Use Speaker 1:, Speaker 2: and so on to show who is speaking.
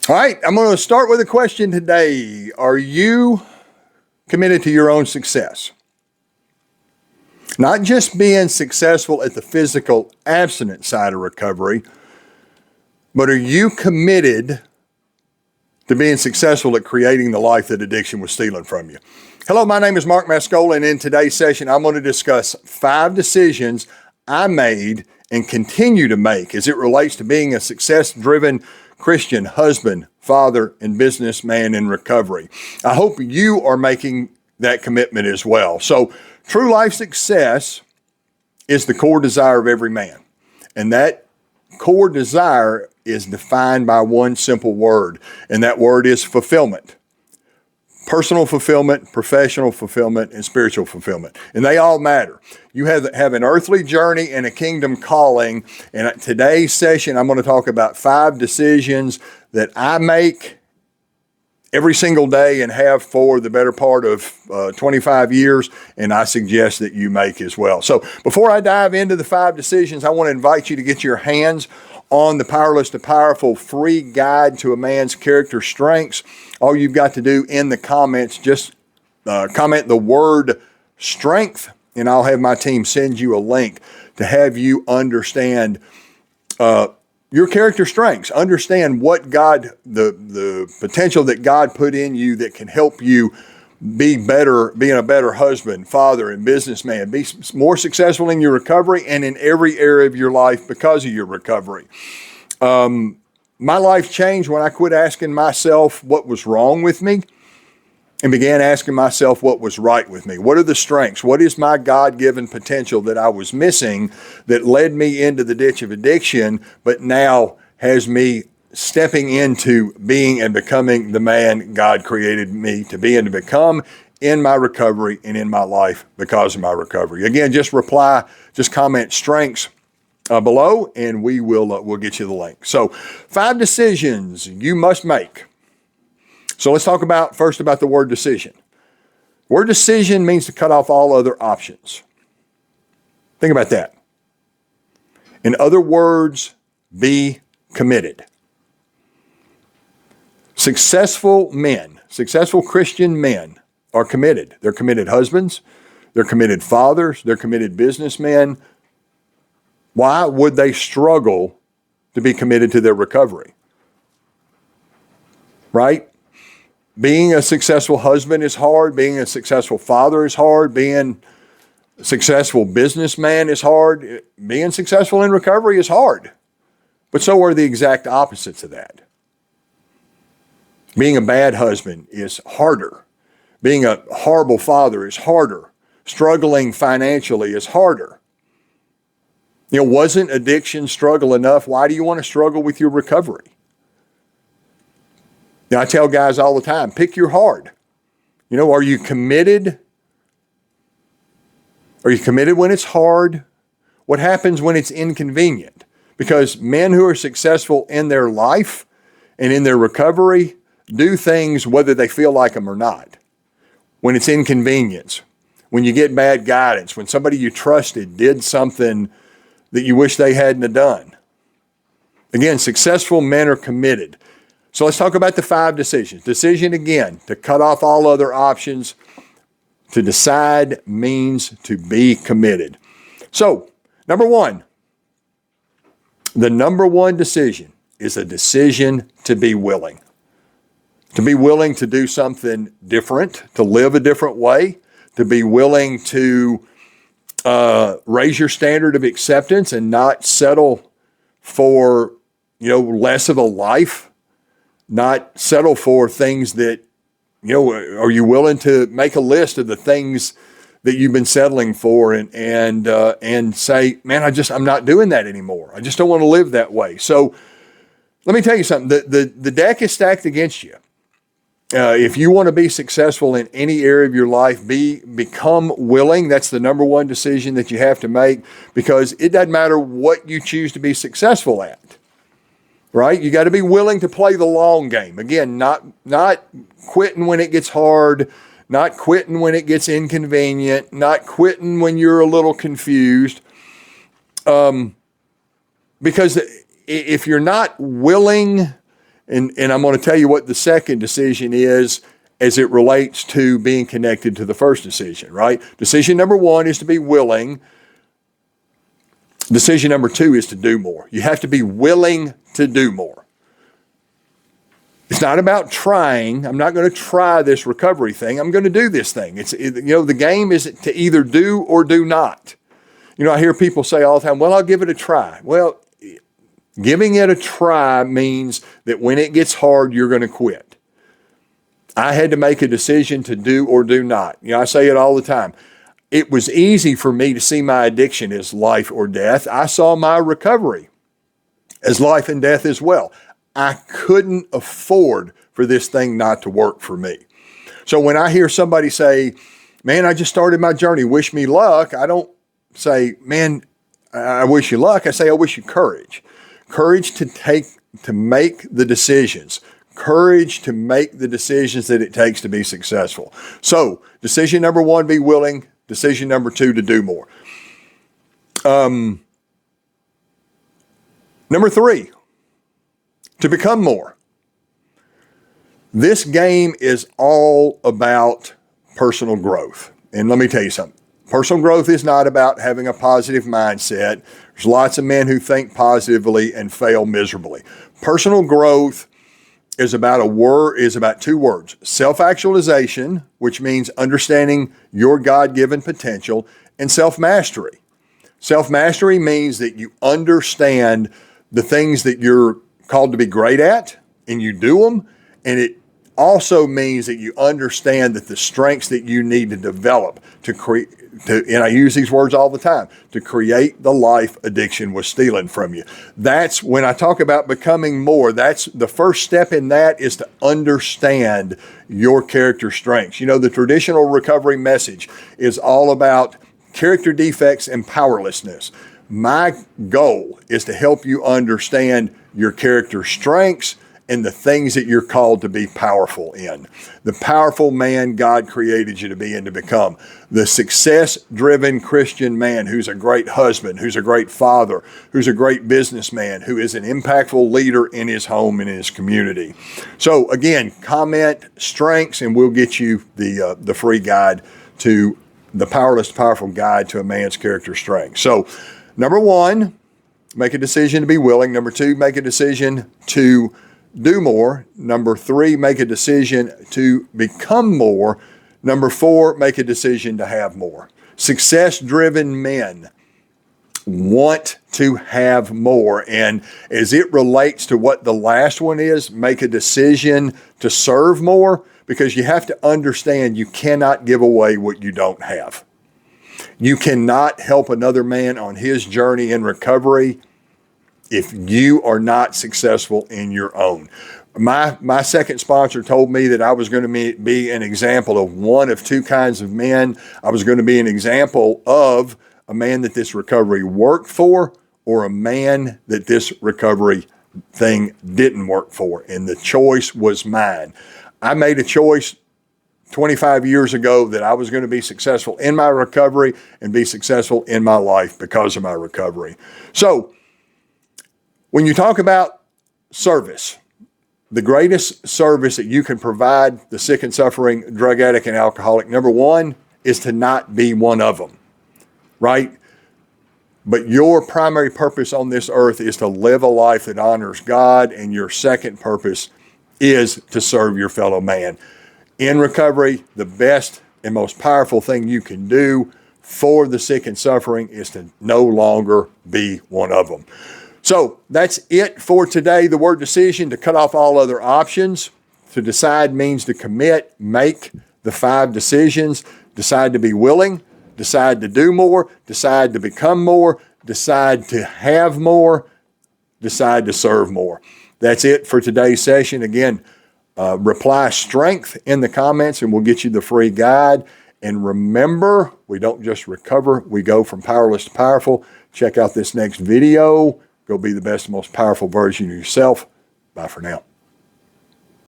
Speaker 1: All right, I'm going to start with a question today. Are you committed to your own success? Not just being successful at the physical abstinence side of recovery, but are you committed to being successful at creating the life that addiction was stealing from you? Hello, my name is Mark Mascola, and in today's session, I'm going to discuss 5 decisions I made and continue to make as it relates to being a success-driven Christian husband, father, and businessman in recovery. I hope you are making that commitment as well. So, true life success is the core desire of every man. And that core desire is defined by one simple word, and that word is fulfillment. Personal fulfillment, professional fulfillment, and spiritual fulfillment. And they all matter. You have an earthly journey and a kingdom calling. And at today's session, I'm going to talk about 5 decisions that I make every single day and have for the better part of 25 years. And I suggest that you make as well. So before I dive into the 5 decisions, I want to invite you to get your hands on the Powerless to Powerful free guide to a man's character strengths. All you've got to do in the comments, just comment the word strength, and I'll have my team send you a link to have you understand your character strengths. Understand what God, the potential that God put in you that can help you be better, being a better husband, father, and businessman. Be more successful in your recovery and in every area of your life because of your recovery. My life changed when I quit asking myself what was wrong with me and began asking myself what was right with me. What are the strengths? What is my God-given potential that I was missing that led me into the ditch of addiction, but now has me stepping into being and becoming the man God created me to be and to become in my recovery and in my life because of my recovery. Again, just comment strengths below, and we'll get you the link. So 5 decisions you must make. So let's talk first about the word decision. Word decision means to cut off all other options. Think about that. In other words, be committed. Successful Christian men are committed. They're committed husbands. They're committed fathers. They're committed businessmen. Why would they struggle to be committed to their recovery? Right? Being a successful husband is hard. Being a successful father is hard. Being a successful businessman is hard. Being successful in recovery is hard. But so are the exact opposites of that. Being a bad husband is harder. Being a horrible father is harder. Struggling financially is harder. Wasn't addiction struggle enough? Why do you want to struggle with your recovery? I tell guys all the time, pick your hard. Are you committed? Are you committed when it's hard? What happens when it's inconvenient? Because men who are successful in their life and in their recovery do things whether they feel like them or not. When it's inconvenience, when you get bad guidance, when somebody you trusted did something that you wish they hadn't have done. Again, successful men are committed. So let's talk about the 5 decisions. Decision again, to cut off all other options. To decide means to be committed. So, number 1, the number 1 decision is a decision to be willing. To be willing to do something different, to live a different way, to be willing to raise your standard of acceptance and not settle for, less of a life, not settle for things that, are you willing to make a list of the things that you've been settling for and say, man, I'm not doing that anymore. I just don't want to live that way. So let me tell you something. The deck is stacked against you. If you want to be successful in any area of your life, become willing. That's the number 1 decision that you have to make, because it doesn't matter what you choose to be successful at, right? You got to be willing to play the long game. Again, not quitting when it gets hard, not quitting when it gets inconvenient, not quitting when you're a little confused. Because if you're not willing And I'm going to tell you what the second decision is as it relates to being connected to the first decision, right? Decision number one is to be willing. Decision number two is to do more. You have to be willing to do more. It's not about trying. I'm not going to try this recovery thing. I'm going to do this thing. The game is to either do or do not. I hear people say all the time, well, I'll give it a try. Well, giving it a try means that when it gets hard, you're going to quit. I had to make a decision to do or do not. I say it all the time. It was easy for me to see my addiction as life or death. I saw my recovery as life and death as well. I couldn't afford for this thing not to work for me. So when I hear somebody say, man, I just started my journey, wish me luck, I don't say, man, I wish you luck. I say, I wish you courage. Courage to make the decisions. Courage to make the decisions that it takes to be successful. So, decision number one, be willing. Decision number two, to do more. Number three, to become more. This game is all about personal growth. And let me tell you something. Personal growth is not about having a positive mindset. There's lots of men who think positively and fail miserably. Personal growth is about two words: self-actualization, which means understanding your God-given potential, and self-mastery. Self-mastery means that you understand the things that you're called to be great at, and you do them, and it also means that you understand that the strengths that you need to develop and I use these words all the time, to create the life addiction was stealing from you. That's when I talk about becoming more, that's the first step in that is to understand your character strengths. The traditional recovery message is all about character defects and powerlessness. My goal is to help you understand your character strengths and the things that you're called to be powerful in. The powerful man God created you to be and to become. The success-driven Christian man who's a great husband, who's a great father, who's a great businessman, who is an impactful leader in his home and in his community. So again, comment strengths and we'll get you the free guide to the Powerless to Powerful Guide to a Man's Character Strength. So number one, make a decision to be willing. Number two, make a decision to do more. Number three, make a decision to become more. Number four, make a decision to have more. Success-driven men want to have more. And as it relates to what the last one is, make a decision to serve more, because you have to understand you cannot give away what you don't have. You cannot help another man on his journey in recovery if you are not successful in your own. My second sponsor told me that I was going to be an example of one of two kinds of men. I was going to be an example of a man that this recovery worked for, or a man that this recovery thing didn't work for. And the choice was mine. I made a choice 25 years ago that I was going to be successful in my recovery and be successful in my life because of my recovery. So, when you talk about service, the greatest service that you can provide the sick and suffering drug addict and alcoholic, number one, is to not be one of them, right? But your primary purpose on this earth is to live a life that honors God, and your second purpose is to serve your fellow man. In recovery, the best and most powerful thing you can do for the sick and suffering is to no longer be one of them. So that's it for today. The word decision, to cut off all other options. To decide means to commit, make the 5 decisions, decide to be willing, decide to do more, decide to become more, decide to have more, decide to serve more. That's it for today's session. Again, reply strength in the comments and we'll get you the free guide. And remember, we don't just recover, we go from powerless to powerful. Check out this next video. Go be the best and most powerful version of yourself. Bye for now.